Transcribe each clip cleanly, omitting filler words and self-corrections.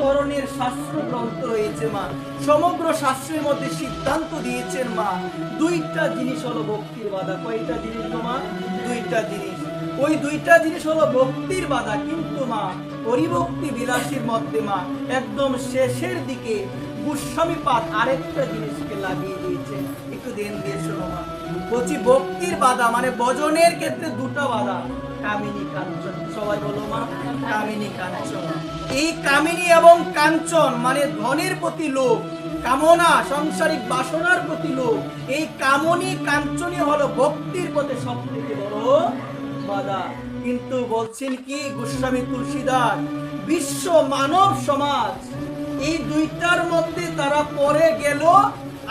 ধরনের শাস্ত্র গ্রন্থ রয়েছে মা, সমগ্র শাস্ত্রের মধ্যে সিদ্ধান্ত দিয়েছেন মা, দুইটা জিনিস হলো ভক্তির বাধা। কয়টা জিনিস মা? দুইটা জিনিস। ওই দুইটা জিনিস হলো ভক্তির বাধা। কিন্তু মা হরিভক্তি বিলাসীর মধ্যে মা একদম শেষের দিকে গোস্বামীপাদ আরেকটা জিনিসকে লাগিয়ে দিয়েছে। একটু দেন দিয়ে শোনো মা। বলছি ভক্তির বাধা মানে ভজনের ক্ষেত্রে দুটা বাধা, কামিনী কাঞ্চন। সবাই বলো মা, কামিনী কাঞ্চন। এই কামিনী এবং কাঞ্চন মানে ধনের প্রতি লোভ, কামনা, সাংসারিক বাসনার প্রতি লোভ। এই কামনী কাঞ্চনই হলো ভক্তির পথে সব থেকে বড় বাধা। কিন্তু বলছেন কি গোস্বামী তুলসীদাস, বিশ্ব মানব সমাজ এই দুইটার মধ্যে তারা পড়ে গেল।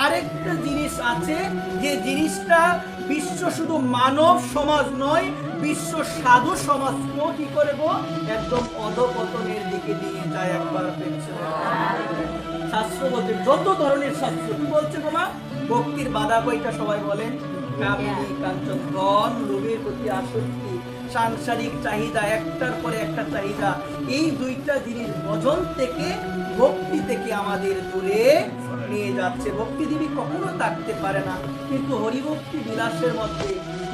আরেকটা জিনিস আছে, যে জিনিসটা বিশ্ব শুধু মানব সমাজ নয়, বিশ্ব সাধু সমাজকেও কি করব একদম অধপতনের দিকে নিয়ে যায়। একবার শাস্ত্র বলতে যত ধরনের শাস্ত্র কি বলছে তোমার ভক্তির বাধা কয়টা সবাই বলেন? কামিনী কাঞ্চন, ধন, লোভের প্রতি আসক্তি, সাংসারিক চাহিদা, একটার পরে একটা চাহিদা, এই দুইটা জিনিস ভজন থেকে ভক্তি থেকে আমাদের দূরে নিয়ে যাচ্ছে। ভক্তি দেবী কখনো থাকতে পারে না। কিন্তু হরিভক্তি বিলাসের মধ্যে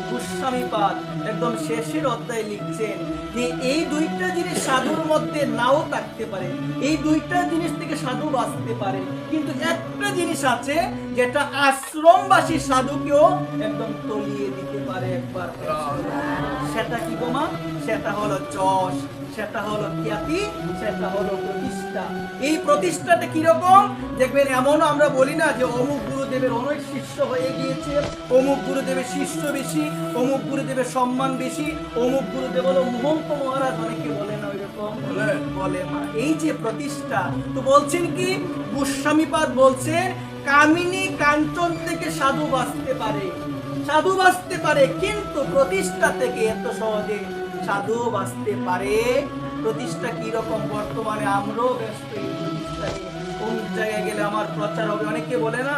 গোস্বামীপাদ একদম শেষের অধ্যায়ে লিখছেন যে এই দুইটা জিনিস সাধুর মধ্যে নাও থাকতে পারে, এই দুইটা জিনিস থেকে সাধু বাঁচতে পারে, কিন্তু একটা জিনিস আছে যেটা আশ্রমবাসী সাধুকেও একদম তলিয়ে দিতে পারে। একবার সেটা কি গোমা? সেটা হলো যশ, সেটা হলো খ্যাতি, সেটা হলো প্রতিষ্ঠা। এই প্রতিষ্ঠাটা কিরকম দেখবেন, এমন আমরা বলি না যে অমুক গুরুদেবের অনেক শিষ্য হয়ে গিয়েছে, অমুক গুরুদেবের শিষ্য বেশি, অমুক গুরুদেবের সম্মান বেশি, অমুক গুরুদেব হলো মহন্ত মহারাজ, অনেকে বলে না ওইরকম বলে মা। এই যে প্রতিষ্ঠা, তো বলছেন কি গোস্বামীপাদ বলছেন কামিনী কাঞ্চন থেকে সাধু বাঁচতে পারে, সাধু বাঁচতে পারে, কিন্তু প্রতিষ্ঠা থেকে এত সহজে সাধু বাঁচতে পারে। প্রতিষ্ঠা কি রকম? বর্তমানে আমরাও ব্যস্ত এই প্রতিষ্ঠা নিয়ে। কোন জায়গায় গেলে আমার প্রচার হবে, অনেকে বলে না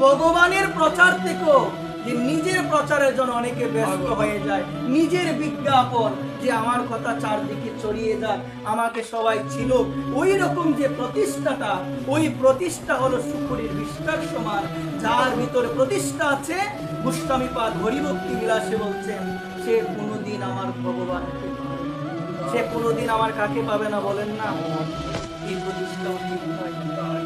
ভগবানের প্রচার থেকেও যে নিজের প্রচারের জন্য অনেকে ব্যস্ত হয়ে যায়, নিজের বিজ্ঞাপন যে আমার কথা চারদিকে ছড়িয়ে যাক, আমাকে সবাই ছিল। ওই রকম যে প্রতিষ্ঠাটা, ওই প্রতিষ্ঠা হলো সুপুরীর বিস্তার সমান। যার ভিতরে প্রতিষ্ঠা আছে, গোস্বামীপাদ হরিভক্তি বিলাসে বলছেন সে কোনোদিন আমার ভগবানকে, সে কোনোদিন আমার কাকে পাবে না বলেন না। এই প্রতিষ্ঠা উচিত নয়,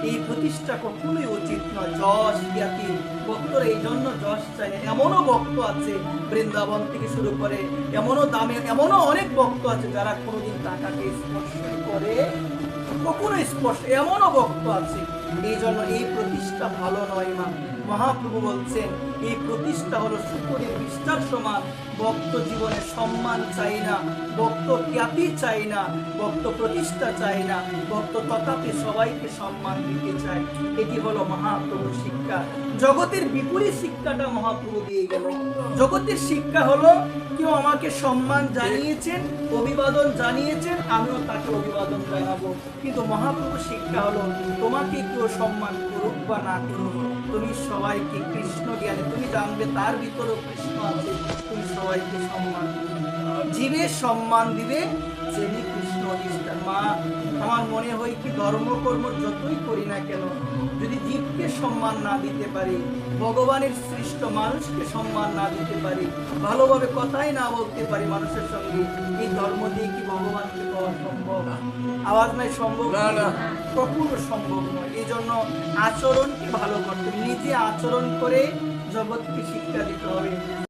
এই প্রতিষ্ঠা কখনোই উচিত নয়। যশ খ্যাতি, ভক্তরা এই জন্য যশ চায়। এমনও ভক্ত আছে বৃন্দাবন থেকে শুরু করে, এমনও দামে, এমনও অনেক ভক্ত আছে যারা কোনোদিন টাকাকে স্পর্শ করে, কখনো স্পর্শ, এমনও ভক্ত আছে। এই জন্য এই প্রতিষ্ঠা ভালো নয় মা। মহাপ্রভু বলছেন এই প্রতিষ্ঠা হলো শুকরের বিস্তার সমান। ভক্ত জীবনে সম্মান চাই না, ভক্ত খ্যাতি চাই না, ভক্ত প্রতিষ্ঠা চাই না, ভক্ত তথাপি সবাইকে সম্মান দিতে চায়। এটি হলো মহাপ্রভুর শিক্ষা। জগতের বিপরীত শিক্ষাটা মহাপ্রভু দিয়ে গেল। জগতের শিক্ষা হলো কেউ আমাকে সম্মান জানিয়েছেন, অভিবাদন জানিয়েছেন, আমিও তাকে অভিবাদন জানাবো। কিন্তু মহাপ্রভুর শিক্ষা হলো তোমাকে কেউ সম্মান করুক বা না করুক, তুমি সবাইকে কৃষ্ণ জ্ঞানে তুমি জানবে তার ভিতরেও কৃষ্ণ আছে, তুমি সবাইকে সম্মান জীবের সম্মান দিবে যিনি কৃষ্ণ নিষ্ঠার। মা আমার মনে হয় কি ধর্মকর্ম যতই করি না কেন, যদি জীবকে সম্মান না দিতে পারি, ভগবানের সৃষ্ট মানুষকে সম্মান না দিতে পারি, ভালোভাবে কথাই না বলতে পারি মানুষের সঙ্গে, এই ধর্ম দিয়ে কি ভগবানকে পাওয়া সম্ভব? আওয়াজ নাই সম্ভব না, কখনো সম্ভব নয়। এই জন্য আচরণকে ভালো করতে, নিজে আচরণ করে জগৎকে শিক্ষা দিতে হবে।